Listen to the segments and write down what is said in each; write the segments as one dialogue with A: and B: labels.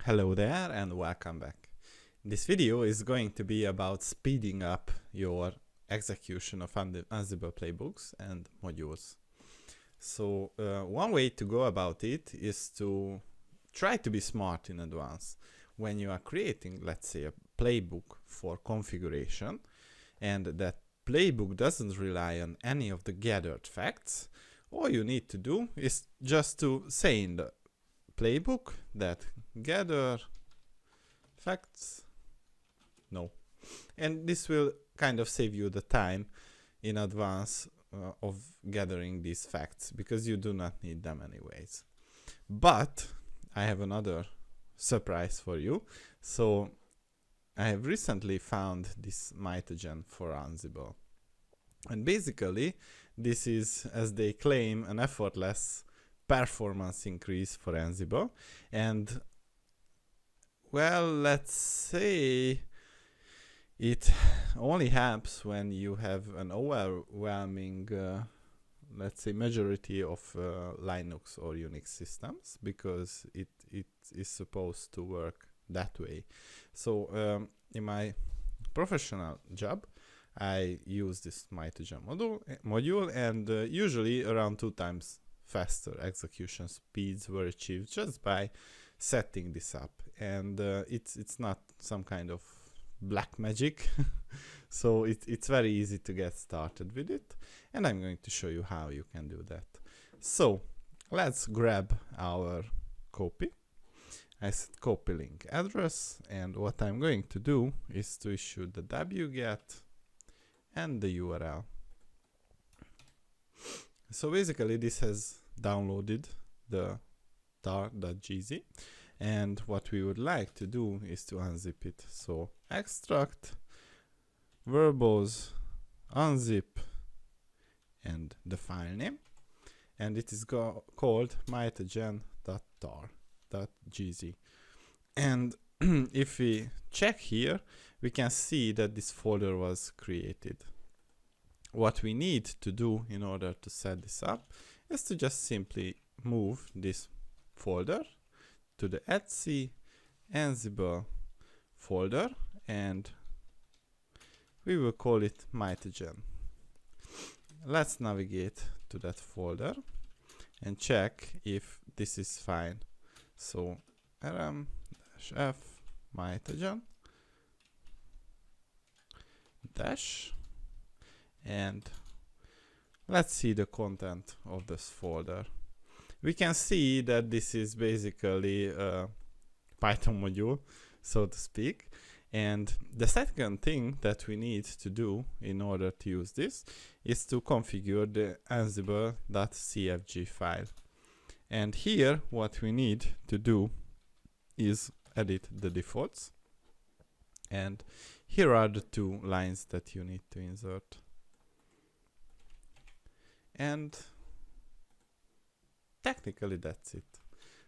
A: Hello there and welcome back. This video is going to be about speeding up your execution of Ansible playbooks and modules. So one way to go about it is to try to be smart in advance. When you are creating, let's say, a playbook for configuration, and that playbook doesn't rely on any of the gathered facts, all you need to do is just to say in the playbook that gather facts, no, and this will kind of save you the time in advance of gathering these facts, because you do not need them anyways. But I have another surprise for you. So I have recently found this Mitogen for Ansible, and basically this is, as they claim, an effortless performance increase for Ansible. And well, let's say it only helps when you have an overwhelming let's say majority of Linux or Unix systems, because it is supposed to work that way. So in my professional job I use this Mitogen module, and usually around 2 times faster execution speeds were achieved just by setting this up. And it's not some kind of black magic. So it's very easy to get started with it, and I'm going to show you how you can do that. So let's grab our copy. I set copy link address, and what I'm going to do is to issue the wget and the URL. So basically this has downloaded the tar.gz, and what we would like to do is to unzip it. So extract verbose unzip and the file name, and it is called mitogen.tar.gz. and if we check here, we can see that this folder was created. What we need to do in order to set this up is to just simply move this folder to the etc Ansible folder, and we will call it Mitogen. Let's navigate to that folder and check if this is fine. So rm-f Mitogen dash, and let's see the content of this folder. We can see that this is basically a Python module, so to speak. And the second thing that we need to do in order to use this is to configure the ansible.cfg file. And here what we need to do is edit the defaults. And here are the 2 lines that you need to insert. And technically that's it.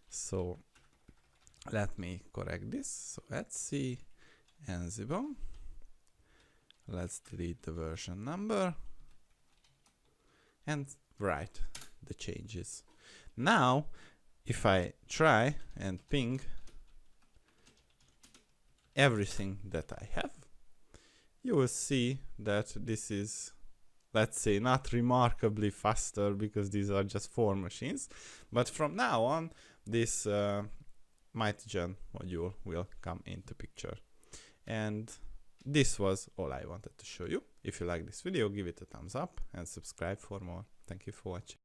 A: So let me correct this. So let's see Ansible. Let's delete the version number and write the changes. Now if I try and ping everything that I have, you will see that this is, let's say, not remarkably faster, because these are just 4 machines. But from now on, this Mitogen module will come into picture. And this was all I wanted to show you. If you like this video, give it a thumbs up and subscribe for more. Thank you for watching.